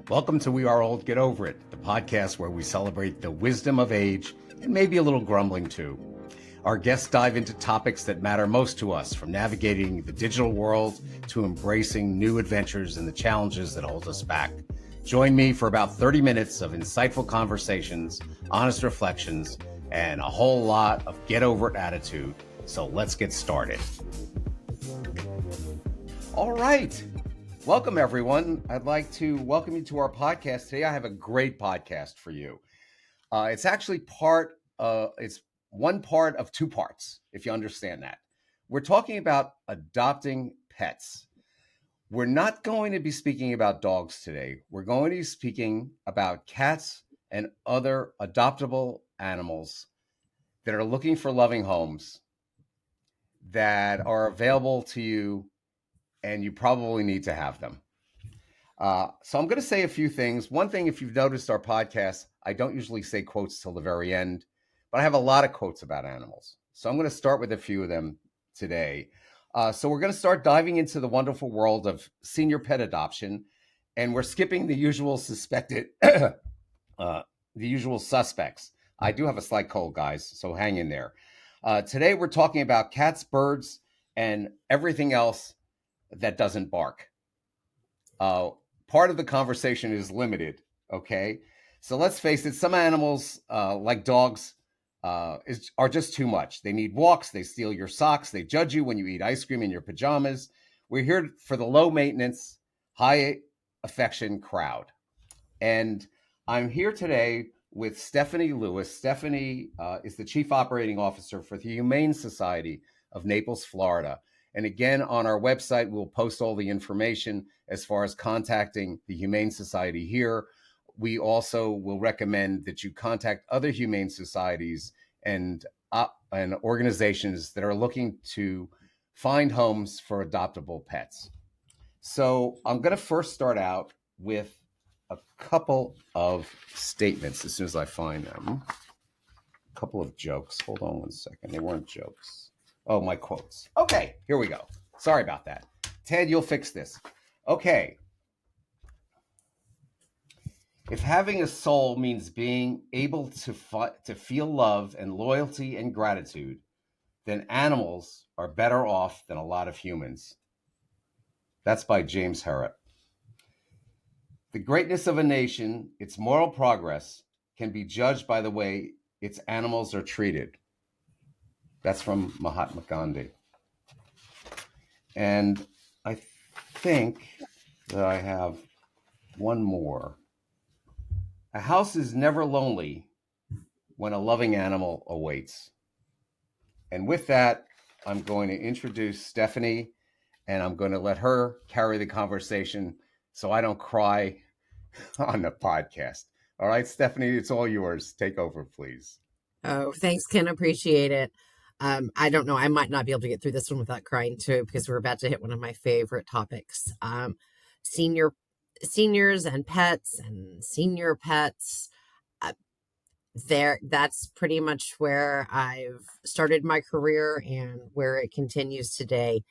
Welcome to We Are Old, Get Over It, the podcast where we celebrate the wisdom of age and maybe a little grumbling too. Our guests dive into topics that matter most to us, from navigating the digital world to embracing new adventures and the challenges that hold us back. Join me for about 30 minutes of insightful conversations, honest reflections, and a whole lot of get over it attitude. So let's get started. All right. Welcome, everyone. I'd like to welcome you to our podcast. Today, I have a great podcast for you. It's actually it's one part of two parts, if you understand that. We're talking about adopting pets. We're not going to be speaking about dogs today. We're going to be speaking about cats and other adoptable animals that are looking for loving homes that are available to you, and you probably need to have them. So I'm going to say a few things. One thing, if you've noticed our podcast, I don't usually say quotes till the very end, but I have a lot of quotes about animals. So I'm going to start with a few of them today. So we're going to start diving into the wonderful world of senior pet adoption, and we're skipping the usual suspects. I do have a slight cold, guys, so hang in there. Today we're talking about cats, birds, and everything else that doesn't bark. Part of the conversation is limited, okay? So let's face it, some animals, like dogs, are just too much. They need walks, they steal your socks, they judge you when you eat ice cream in your pajamas. We're here for the low maintenance, high affection crowd. And I'm here today with Stephanie Lewis. Stephanie is the Chief Operating Officer for the Humane Society of Naples, Florida. And again, on our website, we'll post all the information as far as contacting the Humane Society here. We also will recommend that you contact other humane societies and organizations that are looking to find homes for adoptable pets. So I'm going to first start out with a couple of statements as soon as I find them. A couple of jokes. Hold on one second. They weren't jokes. Oh, my quotes. Okay, here we go. Sorry about that. Ted, you'll fix this. Okay. If having a soul means being able to feel love and loyalty and gratitude, then animals are better off than a lot of humans. That's by James Herriot. The greatness of a nation, its moral progress, can be judged by the way its animals are treated. That's from Mahatma Gandhi. And I think that I have one more. A house is never lonely when a loving animal awaits. And with that, I'm going to introduce Stephanie, and I'm going to let her carry the conversation so I don't cry on the podcast. All right, Stephanie, it's all yours. Take over, please. Oh, thanks, Ken. Appreciate it. I don't know. I might not be able to get through this one without crying too, because we're about to hit one of my favorite topics. Seniors and pets and senior pets. That's pretty much where I've started my career and where it continues today.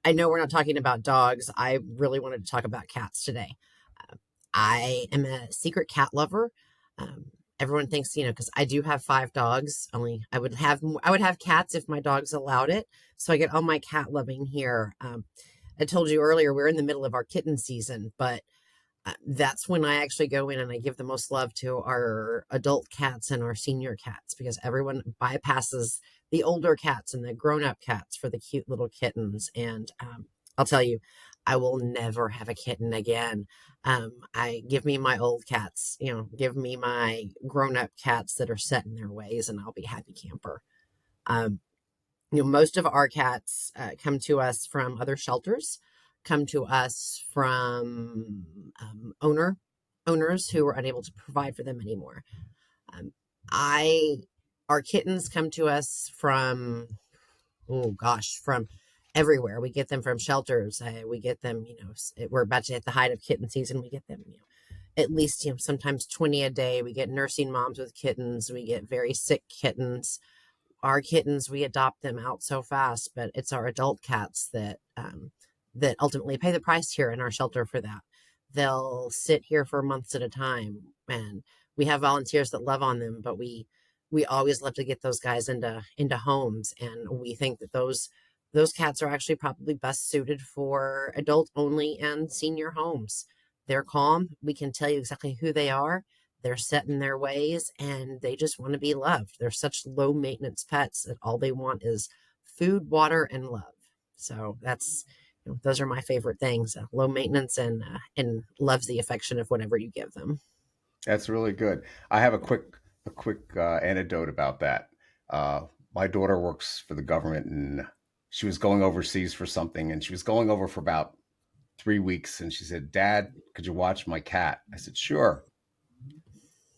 I know we're not talking about dogs. I really wanted to talk about cats today. I am a secret cat lover. Everyone thinks, because I do have 5 dogs. Only I would have cats if my dogs allowed it. So I get all my cat loving here. I told you earlier we're in the middle of our kitten season, but that's when I actually go in and I give the most love to our adult cats and our senior cats, because everyone bypasses the older cats and the grown-up cats for the cute little kittens. And I'll tell you, I will never have a kitten again. I give me my old cats, give me my grown-up cats that are set in their ways, and I'll be happy camper. Most of our cats come to us from other shelters, come to us from owners who are unable to provide for them anymore. Our kittens come to us from everywhere. We get them from shelters. We get them, we're about to hit the height of kitten season. We get them, at least, sometimes 20 a day. We get nursing moms with kittens. We get very sick kittens. Our kittens, we adopt them out so fast, but it's our adult cats that that ultimately pay the price here in our shelter for that. They'll sit here for months at a time, and we have volunteers that love on them, but we always love to get those guys into homes, and we think that those cats are actually probably best suited for adult only and senior homes. They're calm. We can tell you exactly who they are. They're set in their ways, and they just want to be loved. They're such low maintenance pets that all they want is food, water, and love. So that's, those are my favorite things: low maintenance and loves the affection of whatever you give them. That's really good. I have a quick anecdote about that. Uh, my daughter works for the government, and she was going overseas for something, and she was going over for about 3 weeks, and she said, "Dad, could you watch my cat?" I said, "Sure."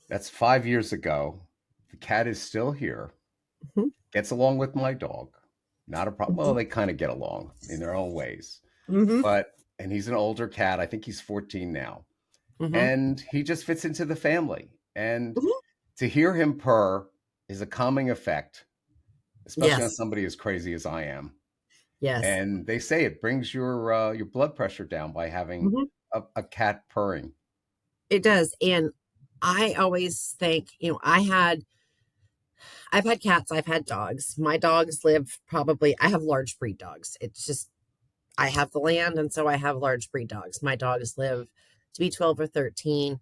That's 5 years ago. The cat is still here. Hmm. Gets along with my dog. Not a problem. Well, Hmm. they kind of get along in their own ways. Hmm. And he's an older cat. I think he's 14 now. Hmm. And he just fits into the family. And Hmm. to hear him purr is a calming effect, especially on Yes. somebody as crazy as I am. Yes. And they say it brings your blood pressure down by having Hmm. a cat purring. It does. And I always think, I've had cats, I've had dogs. My dogs live probably, I have large breed dogs. It's just, I have the land, and so I have large breed dogs. My dogs live to be 12 or 13.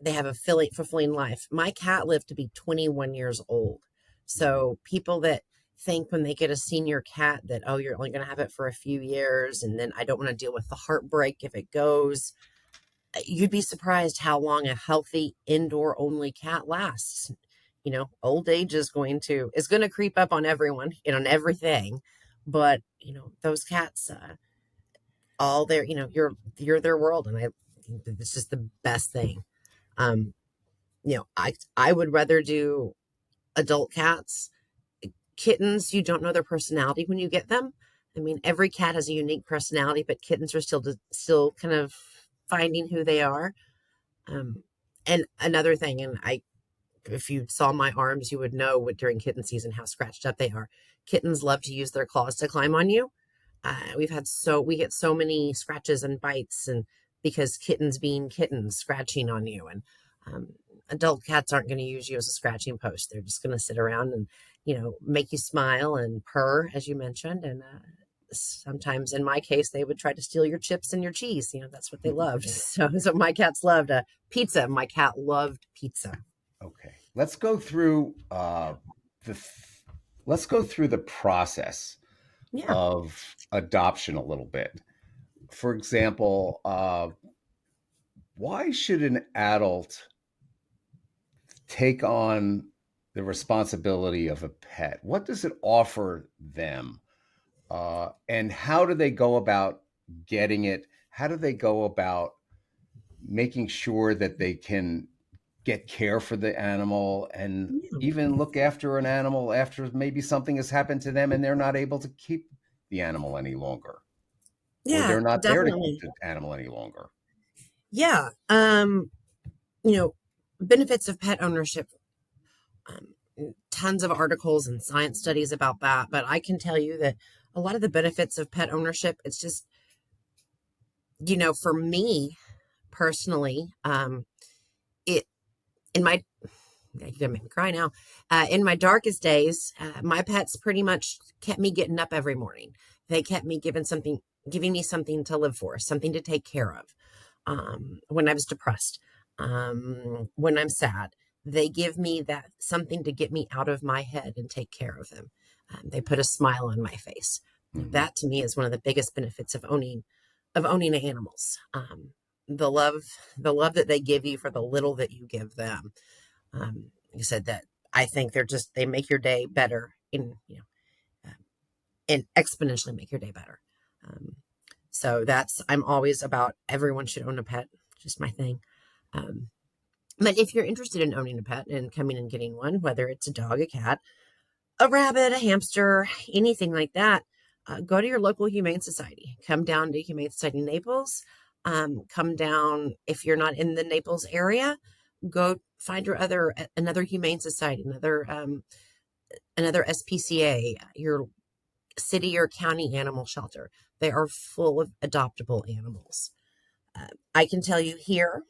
They have a fulfilling life. My cat lived to be 21 years old. So people that think when they get a senior cat that, oh, you're only going to have it for a few years, and then I don't want to deal with the heartbreak if it goes, you'd be surprised how long a healthy indoor only cat lasts. Old age is going to creep up on everyone and on everything, but those cats, all their, you're their world, and I think that this is the best thing. um I would rather do adult cats. Kittens, you don't know their personality when you get them. I mean, every cat has a unique personality, but kittens are still kind of finding who they are. um and another thing, and I if you saw my arms, you would know what during kitten season how scratched up they are. Kittens love to use their claws to climb on you. We get so many scratches and bites, and because kittens being kittens scratching on you, and um, adult cats aren't going to use you as a scratching post. They're just going to sit around and make you smile and purr, as you mentioned. And sometimes, in my case, they would try to steal your chips and your cheese. That's what they loved. So my cats loved pizza. My cat loved pizza. Okay, the let's go through the process Yeah. of adoption a little bit. For example, why should an adult take on the responsibility of a pet? What does it offer them? And how do they go about getting it? How do they go about making sure that they can get care for the animal and Yeah. even look after an animal after maybe something has happened to them and they're not able to keep the animal any longer, or Yeah, they're not there to keep definitely. the animal any longer? Yeah. You know, benefits of pet ownership. Tons of articles and science studies about that, but I can tell you that a lot of the benefits of pet ownership, it's just, for me personally, it in my you're gonna make me cry now. In my darkest days, my pets pretty much kept me getting up every morning. They kept me giving me something to live for, something to take care of. When I was depressed, when I'm sad, they give me that something to get me out of my head and take care of them. They put a smile on my face. Hmm. That to me is one of the biggest benefits of owning animals. The love that they give you for the little that you give them. You said that. I think they make your day better uh, and exponentially make your day better. Um, so I'm always about everyone should own a pet, just my thing. Um, but if you're interested in owning a pet and coming and getting one, whether it's a dog, a cat, a rabbit, a hamster, anything like that, go to your local Humane Society. Come down to Humane Society Naples. Come down if you're not in the Naples area. Go find another Humane Society, another SPCA, your city or county animal shelter. They are full of adoptable animals. I can tell you here,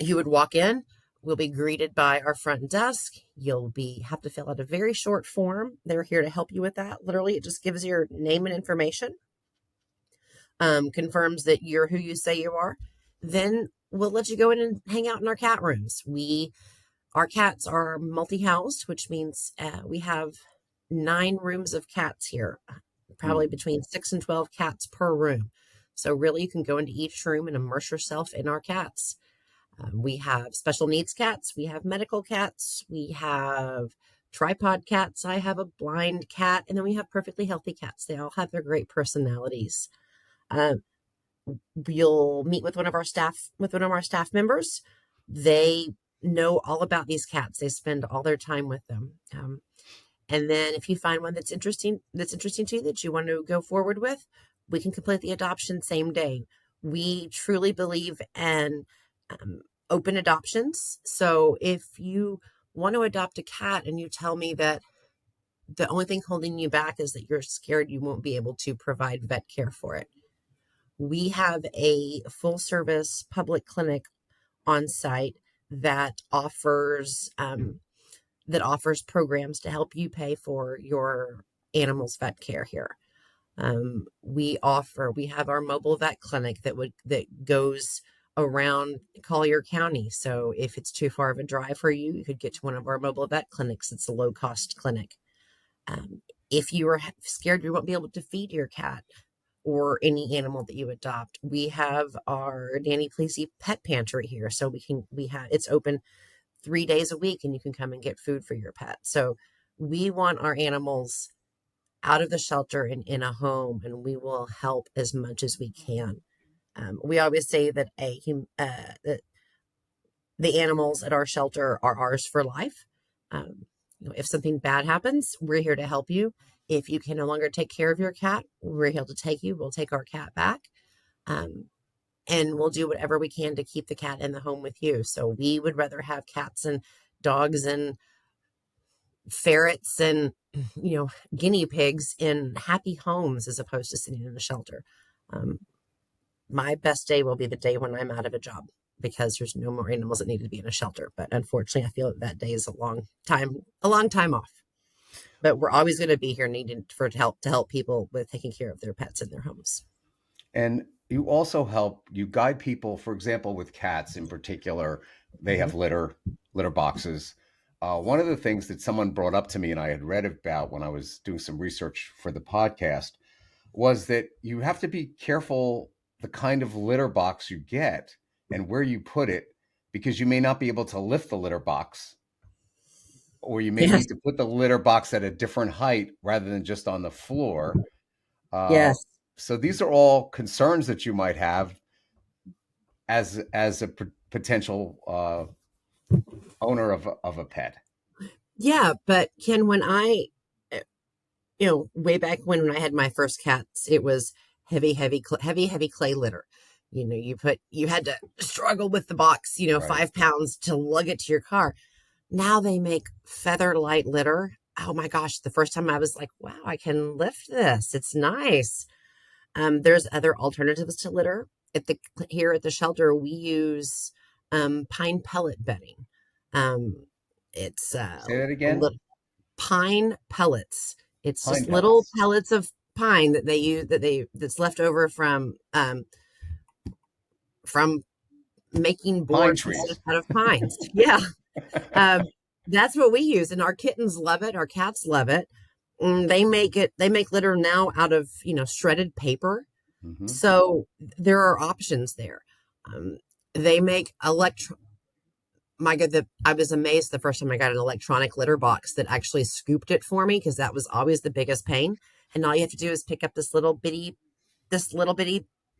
you would walk in, we'll be greeted by our front desk. You'll be have to fill out a very short form. They're here to help you with that. Literally, it just gives your name and information, confirms that you're who you say you are. Then we'll let you go in and hang out in our cat rooms. Our cats are multi-housed, which means we have 9 rooms of cats here, probably Hmm. between 6 and 12 cats per room. So really, you can go into each room and immerse yourself in our cats. We have special needs cats. We have medical cats. We have tripod cats. I have a blind cat. And then we have perfectly healthy cats. They all have their great personalities. Uh, you'll meet with one of our staff members. They know all about these cats. They spend all their time with them. And then if you find one that's interesting to you that you want to go forward with, we can complete the adoption same day. We truly believe in open adoptions. So if you want to adopt a cat and you tell me that the only thing holding you back is that you're scared you won't be able to provide vet care for it, we have a full service public clinic on site that offers programs to help you pay for your animal's vet care here. We have our mobile vet clinic that goes around Collier County. So if it's too far of a drive for you, you could get to one of our mobile vet clinics. It's a low cost clinic. If you are scared you won't be able to feed your cat or any animal that you adopt, we have our Danny Pleasy pet pantry here. So it's open 3 days a week and you can come and get food for your pet. So we want our animals out of the shelter and in a home, and we will help as much as we can. We always say that that the animals at our shelter are ours for life. If something bad happens, we're here to help you. If you can no longer take care of your cat, we're here to take you. We'll take our cat back. Um, and we'll do whatever we can to keep the cat in the home with you. So we would rather have cats and dogs and ferrets and guinea pigs in happy homes as opposed to sitting in a shelter. Um, my best day will be the day when I'm out of a job because there's no more animals that need to be in a shelter. But unfortunately, I feel that day is a long time off. But we're always going to be here needing for to help people with taking care of their pets in their homes. And you also you guide people, for example, with cats in particular, they Mhm. have litter boxes. One of the things that someone brought up to me and I had read about when I was doing some research for the podcast was that you have to be careful the kind of litter box you get and where you put it because you may not be able to lift the litter box or you may Yes. need to put the litter box at a different height rather than just on the floor. Uh, Yes. so these are all concerns that you might have as a potential owner of a pet. Yeah, but Ken, when uh, way back when I had my first cats, it was heavy clay litter. You had to struggle with the box, Right. 5 pounds to lug it to your car. Now they make feather light litter. Oh my gosh, the first time I was like, wow, I can lift this. It's nice. There's other alternatives to litter. Here at the shelter, we use pine pellet bedding. Um, it's Say that a again. little pine pellets. It's Pine just little pellets, pellets of pine that they use that's left over from making pine boards trees. out of pines. Yeah. Um, that's what we use, and our kittens love it. Our cats love it. They make it. They make litter now out of shredded paper. Hmm. So there are options there. Um, they make electro. My God, I was amazed the first time I got an electronic litter box that actually scooped it for me because that was always the biggest pain. And all you have to do is pick up this little bitty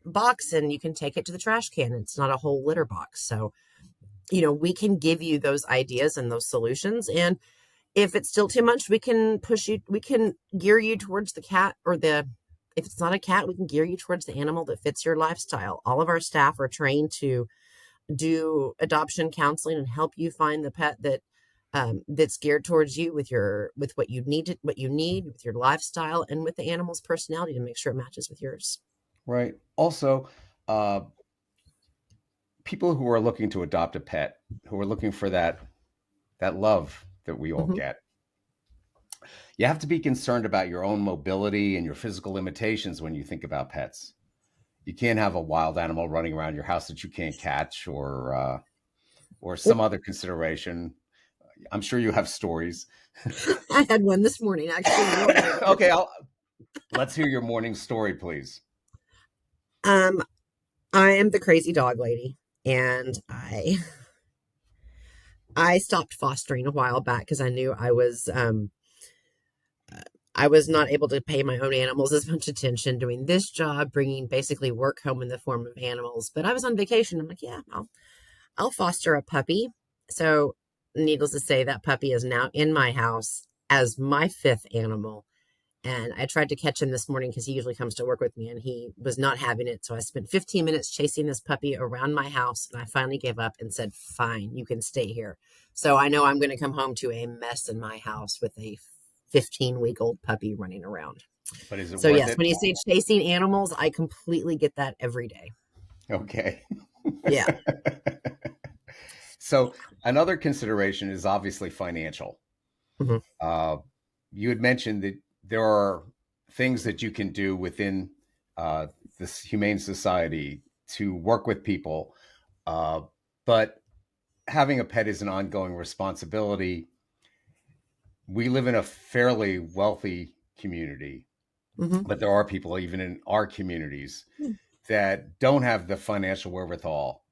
box, and you can take it to the trash can. It's not a whole litter box. So we can give you those ideas and those solutions. And if it's still too much, we can gear you towards the cat if it's not a cat, we can gear you towards the animal that fits your lifestyle. All of our staff are trained to do adoption counseling and help you find the pet that that's geared towards you with what you need with your lifestyle and with the animal's personality to make sure it matches with yours. Right. Also, uh, people who are looking to adopt a pet, who are looking for that love that we all Hmm. get, you have to be concerned about your own mobility and your physical limitations when you think about pets. You can't have a wild animal running around your house that you can't catch, or some other consideration. I'm sure you have stories. I had one this morning, actually. You want to hear Okay, let's hear your morning story, please. it? I am the crazy dog lady, and I stopped fostering a while back because I knew I was not able to pay my own animals as much attention doing this job, bringing basically work home in the form of animals. But I was on vacation. I'm like, yeah, I'll foster a puppy. So, needless to say, that puppy is now in my house as my fifth animal. And I tried to catch him this morning because he usually comes to work with me and he was not having it. So I spent 15 minutes chasing this puppy around my house. And I finally gave up and said, fine, you can stay here. So I know I'm going to come home to a mess in my house with a 15-week-old puppy running around. But is it So, worth yes, it? when you say chasing animals, I completely get that every day. Okay. Yeah. So another consideration is obviously financial. Hmm. Uh, you had mentioned that there are things that you can do within uh, this Humane Society to work with people, uh, but having a pet is an ongoing responsibility. We live in a fairly wealthy community, Hmm. but there are people even in our communities that don't have the financial wherewithal.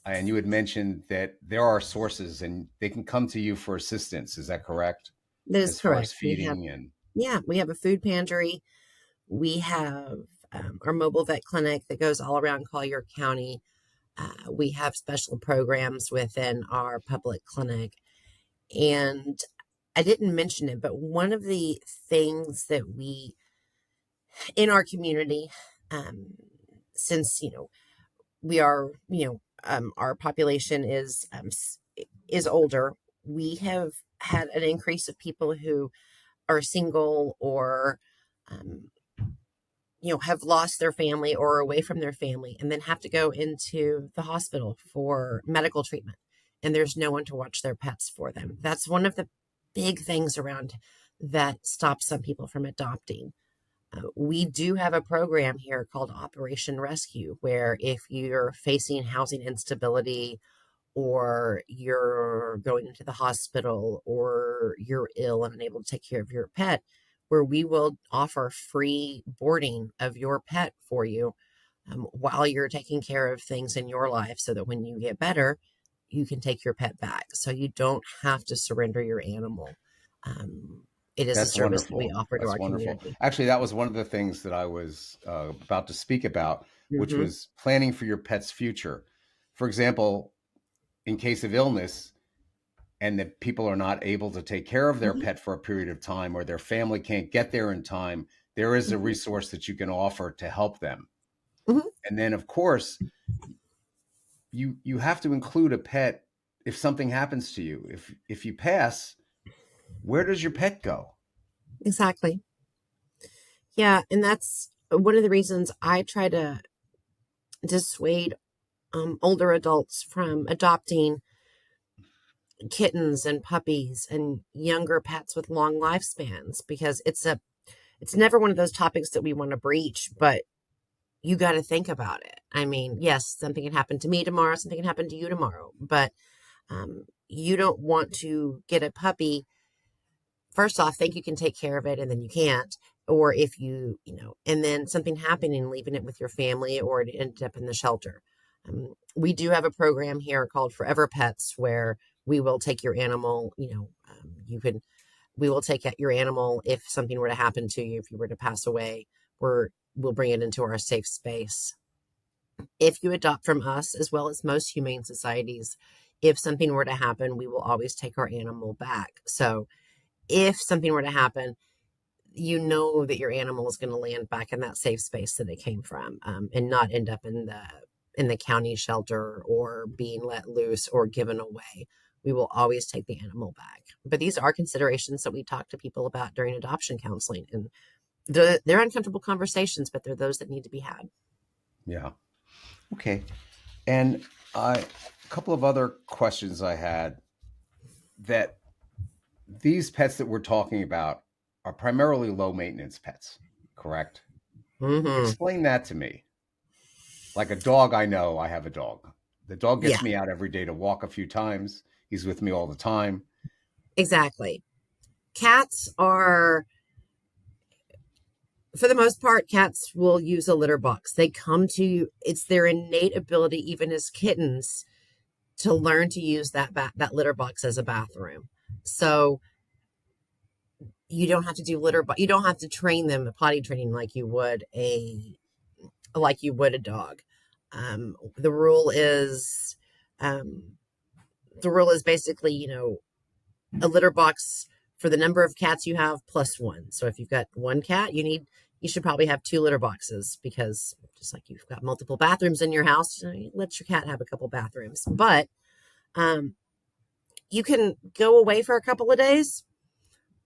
And you had mentioned that there are sources and they can come to you for assistance. Is that correct? That is As far as correct. feeding and We have a food pantry. We have our mobile vet clinic that goes all around Collier County. We have special programs within our public clinic. And I didn't mention it, but one of the things that in our community, um, since, we are, our population is older, we have had an increase of people who are single or um, have lost their family or are away from their family and then have to go into the hospital for medical treatment. And there's no one to watch their pets for them. That's one of the big things around that stops some people from adopting. We do have a program here called Operation Rescue, where if you're facing housing instability or you're going into the hospital or you're ill and unable to take care of your pet, where we will offer free boarding of your pet for you while you're taking care of things in your life so that when you get better, you can take your pet back. So you don't have to surrender your animal. Um, it is a that's service that we wonderful. offer to That's our wonderful. community. Actually, that was one of the things that I was about to speak about, which Hmm. was planning for your pet's future. For example, in case of illness, and that people are not able to take care of their Hmm. pet for a period of time or their family can't get there in time, there is a Hmm. resource that you can offer to help them. Hmm. And then of course, you have to include a pet if something happens to you. If you pass, where does your pet go? Exactly. Yeah, and that's one of the reasons I try to dissuade older adults from adopting kittens and puppies and younger pets with long lifespans because it's never one of those topics that we want to breach, but you got to think about it. I mean, yes, something can happen to me tomorrow, something can happen to you tomorrow, but you don't want to get a puppy first off, think you can take care of it and then you can't. Or if and then something happening and leaving it with your family or it ended up in the shelter. We do have a program here called Forever Pets where we will take your animal, we will take your animal if something were to happen to you, if you were to pass away, we'll bring it into our safe space. If you adopt from us, as well as most humane societies, if something were to happen, we will always take our animal back. So if something were to happen, you know that your animal is going to land back in that safe space that it came from, and not end up in the county shelter or being let loose or given away. we will always take the animal back. But these are considerations that we talk to people about during adoption counseling. And they're uncomfortable conversations, but they're those that need to be had. Yeah. Okay. And a couple of other questions I had that these pets that we're talking about are primarily low maintenance pets, correct? Hmm. Explain that to me. Like a dog, I know I have a dog. The dog Yeah, gets me out every day to walk a few times. He's with me all the time. exactly. Cats are, for the most part, cats will use a litter box. They come to you, it's their innate ability, even as kittens, to learn to use that litter box as a bathroom. So you don't have to do litter, but you don't have to train them potty training like you would a dog. The rule is um, the rule is basically, a litter box for the number of cats you have plus one. So if you've got one cat, you should probably have two litter boxes, because just like you've got multiple bathrooms in your house, you let your cat have a couple bathrooms. But um, you can go away for a couple of days,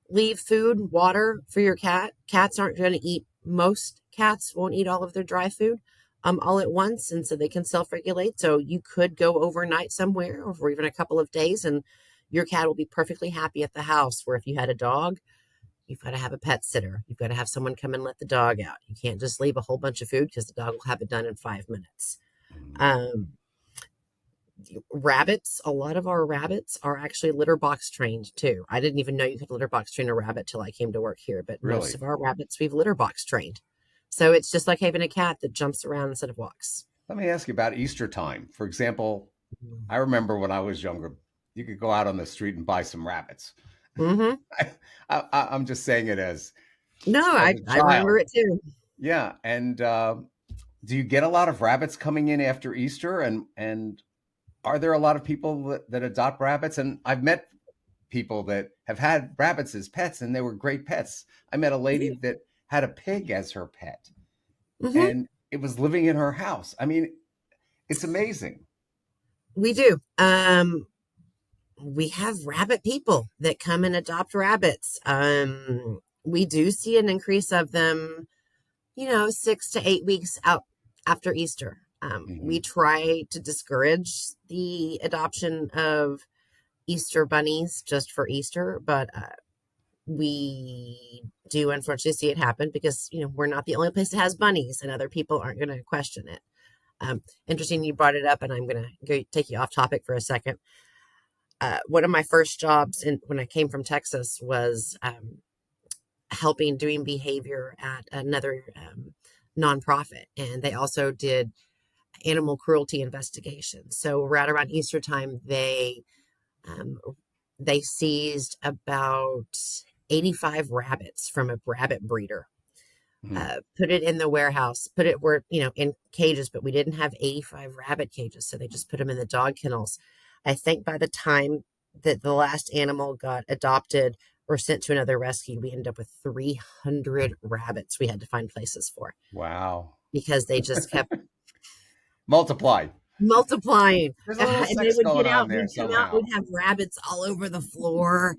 leave food, water for your cat. Cats aren't going to eat, most cats won't eat all of their dry food all at once. And so they can self regulate. So you could go overnight somewhere or for even a couple of days, and your cat will be perfectly happy at the house. Where if you had a dog, you've got to have a pet sitter. You've got to have someone come and let the dog out. You can't just leave a whole bunch of food, because the dog will have it done in 5 minutes. Mm. Um, Rabbits, a lot of our rabbits are actually litter box trained too. I didn't even know you could litter box train a rabbit till I came to work here, but most Really? of our rabbits we've litter box trained. So it's just like having a cat that jumps around instead of walks. Let me ask you about Easter time. For example, I remember when I was younger, you could go out on the street and buy some rabbits. Mm-hmm. I'm just saying it No, as I, a I remember child. it too. Yeah. And do you get a lot of rabbits coming in after Easter? And are there a lot of people that adopt rabbits? And I've met people that have had rabbits as pets, and they were great pets. I met a lady that had a pig as her pet, Mm-hmm. and it was living in her house. I mean, it's amazing. We do. We have rabbit people that come and adopt rabbits. We do see an increase of them, 6 to 8 weeks out after Easter. We Hmm. try to discourage the adoption of Easter bunnies just for Easter, but we do unfortunately see it happen, because we're not the only place that has bunnies, and other people aren't going to question it. Interesting you brought it up, and I'm going to go take you off topic for a second. One of my first jobs when I came from Texas was helping doing behavior at another nonprofit, and they also did animal cruelty investigations. So right around Easter time, um, they seized about 85 rabbits from a rabbit breeder. Hmm. Put it in the warehouse, put it where, in cages, but we didn't have 85 rabbit cages. So they just put them in the dog kennels. I think by the time that the last animal got adopted or sent to another rescue, we ended up with 300 rabbits we had to find places for, Wow. because they just kept Multiply. multiplying. There's a little And they sex would going get on out, there we'd come out, somehow. we'd have rabbits all over the floor.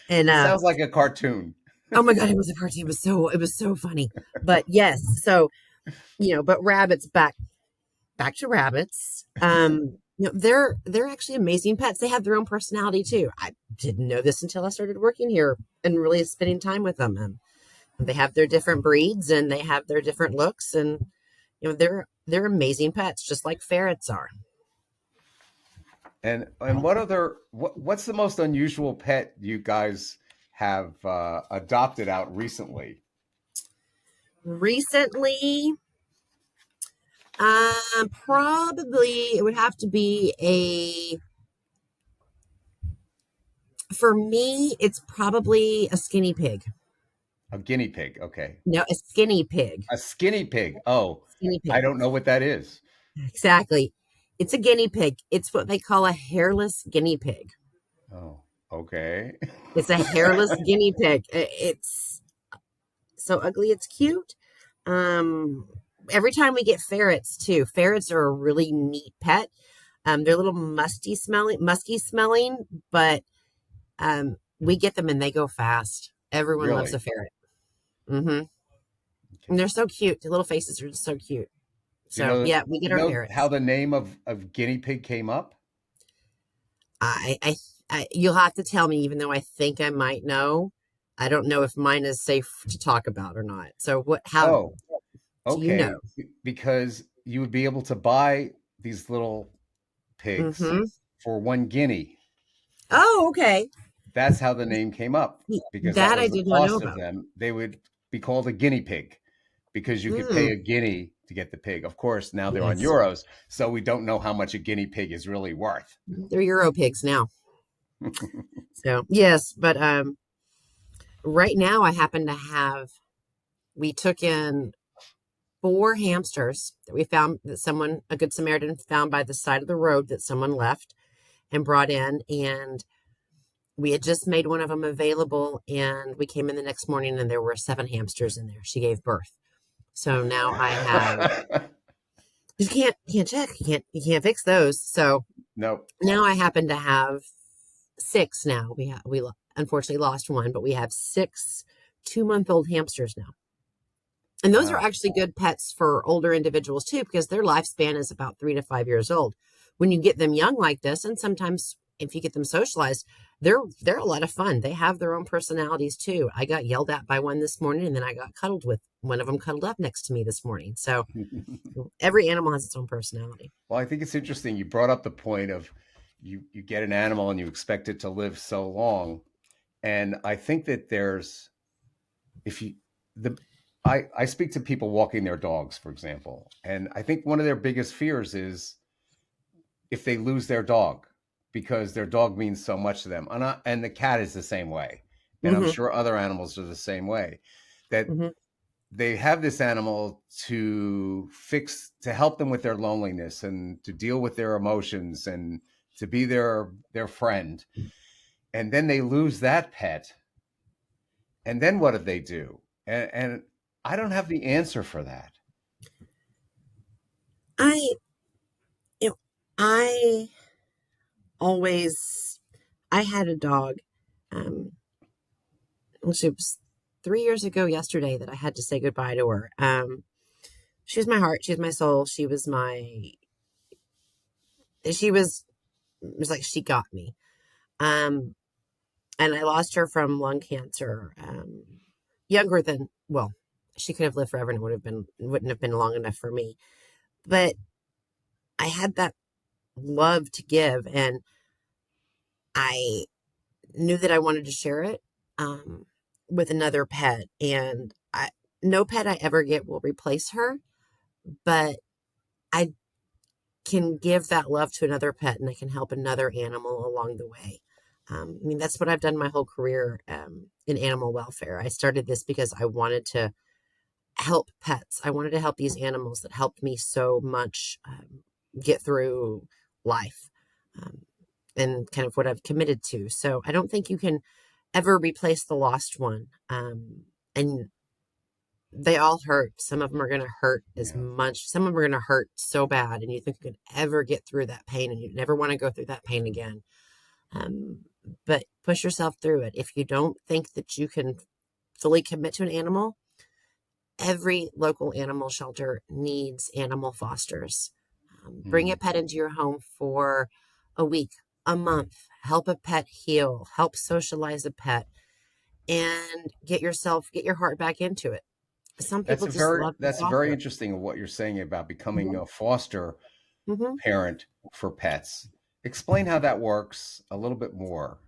And It sounds like a cartoon. oh my God, it was a cartoon. It was so funny. But yes, so but rabbits, back to rabbits. They're actually amazing pets. They have their own personality too. I didn't know this until I started working here and really spending time with them. And they have their different breeds, and they have their different looks, and they're amazing pets, just like ferrets are. And what's the most unusual pet you guys have adopted out recently? Recently, probably it would have to be for me, it's probably a skinny pig. A guinea pig. Okay. No, a skinny pig. A skinny pig. Oh, Skinny I pig. don't know what that is. Exactly. It's a guinea pig. It's what they call a hairless guinea pig. Oh, okay. It's a hairless guinea pig. It's so ugly, it's cute. Um, every time we get ferrets too. Ferrets are a really neat pet. They're a little musky smelling, but we get them and they go fast. Everyone loves Really? a ferret. Mm-hmm. And Okay. they're so cute. The little faces are just so cute. Do you So know yeah, we get our how ferrets. the name of guinea pig came up? I, I, you'll have to tell me, even though I think I might know. I don't know if mine is safe to talk about or not. So what? How Oh, do you know? okay. Because you would be able to buy these little pigs Mm-hmm. for 1 guinea. Oh, okay. That's how the name came up, because that That I was the did not know cost of about. them. They would be called a guinea pig because you could pay Mm, a guinea to get the pig. Of course, now they're on yes, euros, so we don't know how much a guinea pig is really worth. they're Euro pigs now. So yes, but right now I happen to have. We took in four hamsters that we found that someone, a good Samaritan, found by the side of the road that someone left and brought in, and we had just made one of them available, and we came in the next morning and there were seven hamsters in there. She gave birth. So now I have you can't check. You can't fix those. So Nope. now I happen to have six now. We unfortunately lost one, but we have six 2-month old hamsters now. And those are Wow. actually good pets for older individuals too, because their lifespan is about 3 to 5 years old. When you get them young like this, and sometimes if you get them socialized, they're a lot of fun. They have their own personalities too. I got yelled at by one this morning, and then I got cuddled with one of them cuddled up next to me this morning. So every animal has its own personality. Well, I think it's interesting. You brought up the point of you get an animal and you expect it to live so long. And I think that there's if you the I speak to people walking their dogs, for example, and I think one of their biggest fears is if they lose their dog because their dog means so much to them. And the cat is the same way. And I'm Hmm. sure other animals are the same way. That Hmm. they have this animal to help them with their loneliness and to deal with their emotions and to be their friend. And then they lose that pet. And then what do they do? And I don't have the answer for that. I you know, I always I had a dog. Um, it was 3 years ago yesterday that I had to say goodbye to her. She was my heart. She was my soul. She was, it was like she got me. Um, and I lost her from lung cancer. Younger than, well, she could have lived forever and wouldn't have been long enough for me. But I had that love to give, and I knew that I wanted to share it um, with another pet. And no pet I ever get will replace her, but I can give that love to another pet and I can help another animal along the way. I mean, that's what I've done my whole career in animal welfare. I started this because I wanted to help pets. I wanted to help these animals that helped me so much get through life um, and kind of what I've committed to. So I don't think you can ever replace the lost one. And they all hurt. Some of them are going to hurt as Yeah. much. Some of them are going to hurt so bad, and you think you could ever get through that pain, and you never want to go through that pain again. Um, but push yourself through it. If you don't think that you can fully commit to an animal, every local animal shelter needs animal fosters. Bring a Mm. pet into your home for a week, a month. Help a pet heal. Help socialize a pet, and get your heart back into it. Some people just love to That's very foster. interesting of what you're saying about becoming Hmm. a foster Hmm. parent for pets. Explain how that works a little bit more.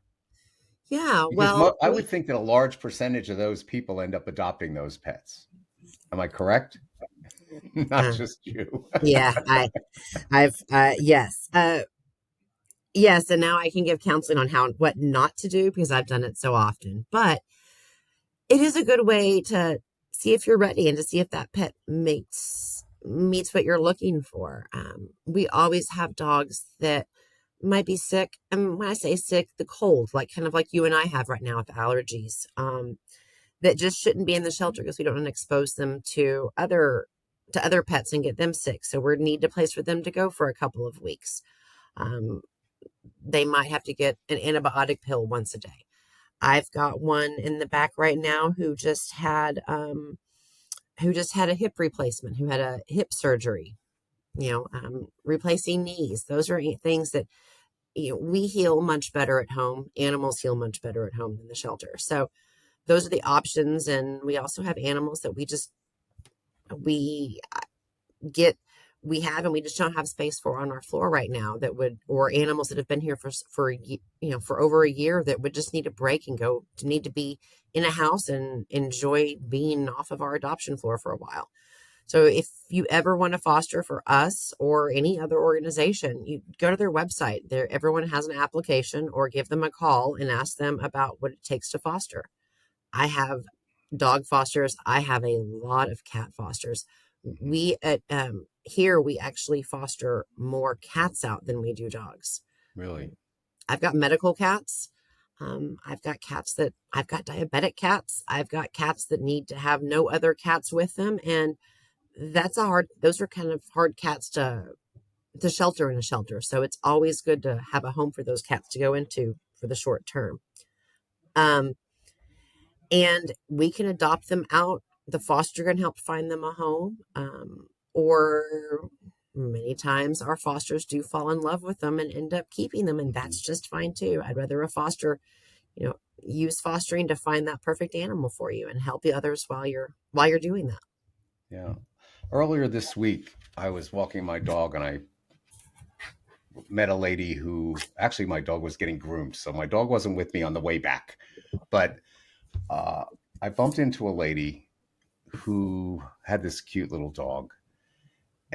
Yeah, Because well, I would think that a large percentage of those people end up adopting those pets. Am I correct? Not uh, just you. yeah, yes, yes, and now I can give counseling on how what not to do because I've done it so often. But it is a good way to see if you're ready and to see if that pet meets what you're looking for. We always have dogs that might be sick, and when I say sick, the cold, like kind of like you and I have right now with allergies. That just shouldn't be in the shelter because we don't want to expose them to other pets and get them sick. So we need a place for them to go for a couple of weeks. They might have to get an antibiotic pill once a day. I've got one in the back right now who just had a hip replacement, who had a hip surgery. Replacing knees. Those are things that we heal much better at home. Animals heal much better at home than the shelter. So those are the options, and we also have animals that we get we have and we just don't have space for on our floor right now, that would, or animals that have been here for over a year, that would just need a break and need to be in a house and enjoy being off of our adoption floor for a while. So if you ever want to foster for us or any other organization, you go to their website. Everyone has an application, or give them a call and ask them about what it takes to foster. I have dog fosters. I have a lot of cat fosters. We at here we actually foster more cats out than we do dogs. Really? I've got medical cats. I've got diabetic cats. I've got cats that need to have no other cats with them, and those are kind of hard cats to shelter in a shelter. So it's always good to have a home for those cats to go into for the short term. And we can adopt them out. The foster can help find them a home. Or many times our fosters do fall in love with them and end up keeping them, and that's just fine too. I'd rather a foster, use fostering to find that perfect animal for you and help the others while you're doing that. Yeah. Earlier this week, I was walking my dog and I met a lady who actually, my dog was getting groomed. So my dog wasn't with me on the way back. But I bumped into a lady who had this cute little dog.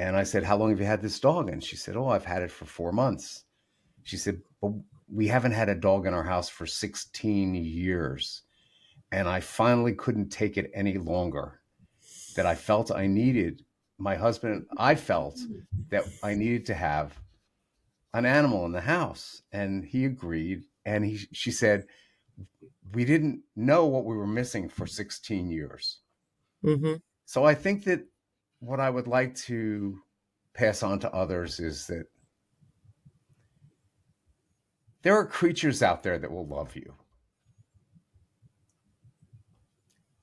And I said, "How long have you had this dog?" And she said, "Oh, I've had it for 4 months." She said, "But we haven't had a dog in our house for 16 years. And I finally couldn't take it any longer. That I felt I needed, my husband, I felt that I needed to have an animal in the house." And he agreed. And she said, "We didn't know what we were missing for 16 years. Mm-hmm. So I think that what I would like to pass on to others is that there are creatures out there that will love you.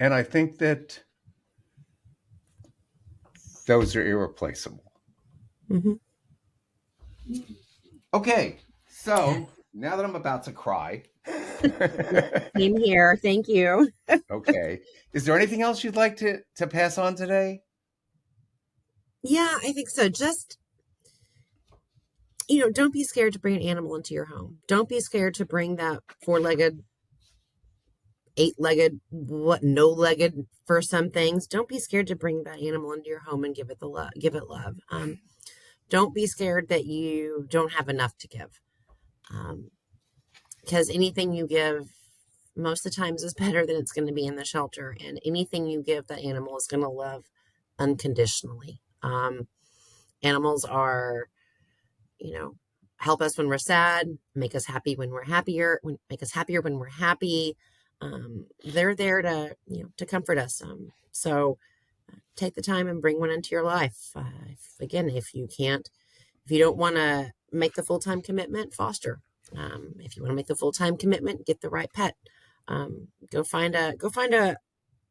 And I think that those are irreplaceable. Mm-hmm. Okay, so now that I'm about to cry, Same here. Thank you. okay, is there anything else you'd like to pass on today? Yeah, I think so. Just, don't be scared to bring an animal into your home. Don't be scared to bring that four-legged, eight-legged, no-legged for some things. Don't be scared to bring that animal into your home and give it love. Don't be scared that you don't have enough to give. Because anything you give most of the times is better than it's going to be in the shelter. And anything you give that animal is going to love unconditionally. Animals are, help us when we're sad, make us happy when we're happier, make us happier when we're happy. They're there to comfort us. So take the time and bring one into your life. If you don't want to make the full-time commitment, foster. If you want to make the full-time commitment, get the right pet. Go find a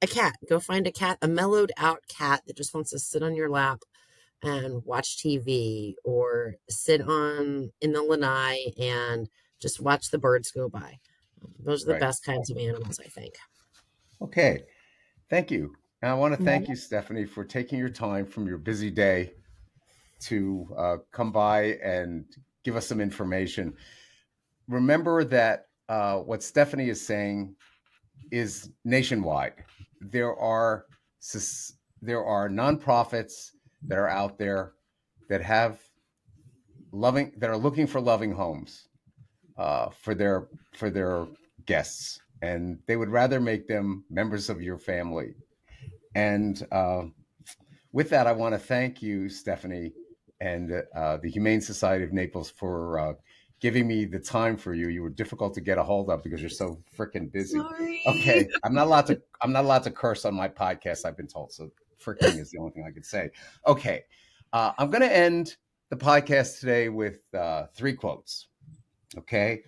cat. Go find a cat, a mellowed out cat that just wants to sit on your lap and watch TV, or sit in the lanai and just watch the birds go by. Those are the Right. best kinds of animals, I think. Okay. Thank you. And I want to Yeah. thank you, Stephanie, for taking your time from your busy day to come by and give us some information. Remember that what Stephanie is saying is nationwide. There are there are nonprofits that are out there that are looking for loving homes for their guests, and they would rather make them members of your family. And with that, I want to thank you, Stephanie, and the Humane Society of Naples for giving me the time for you. You were difficult to get a hold of because you're so freaking busy. Sorry. Okay, I'm not allowed to curse on my podcast, I've been told. So freaking is the only thing I could say. Okay, I'm going to end the podcast today with 3 quotes. Okay.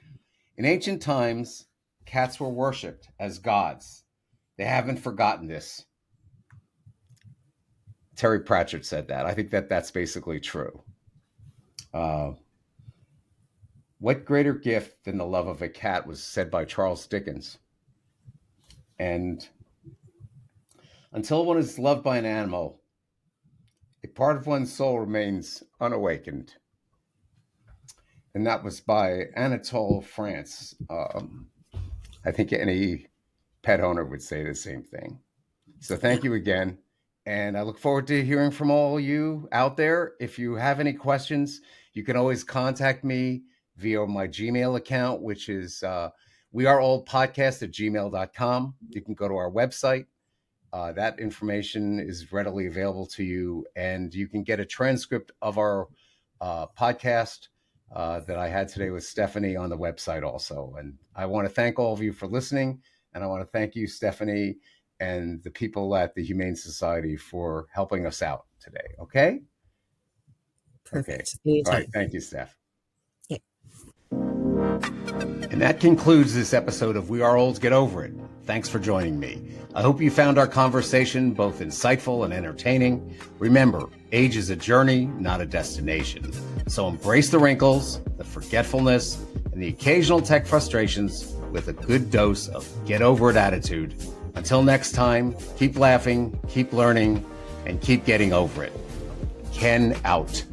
In ancient times, cats were worshipped as gods. They haven't forgotten this. Terry Pratchett said that. I think that that's basically true. Uh, what greater gift than the love of a cat was said by Charles Dickens. And until one is loved by an animal, a part of one's soul remains unawakened. And that was by Anatole France. I think any pet owner would say the same thing. So Yeah, thank you again. And I look forward to hearing from all you out there. If you have any questions, you can always contact me via my Gmail account, which is weareoldpodcast@gmail.com. You can go to our website. That information is readily available to you, and you can get a transcript of our podcast that I had today with Stephanie on the website also. And I want to thank all of you for listening, and I want to thank you, Stephanie, and the people at the Humane Society for helping us out today. Okay? Okay. perfect. All right. Anytime. Thank you, Steph. Yeah. And that concludes this episode of We Are Olds, Get Over It. Thanks for joining me. I hope you found our conversation both insightful and entertaining. Remember, age is a journey, not a destination. So embrace the wrinkles, the forgetfulness, and the occasional tech frustrations with a good dose of get over it attitude. Until next time, keep laughing, keep learning, and keep getting over it. Ken out.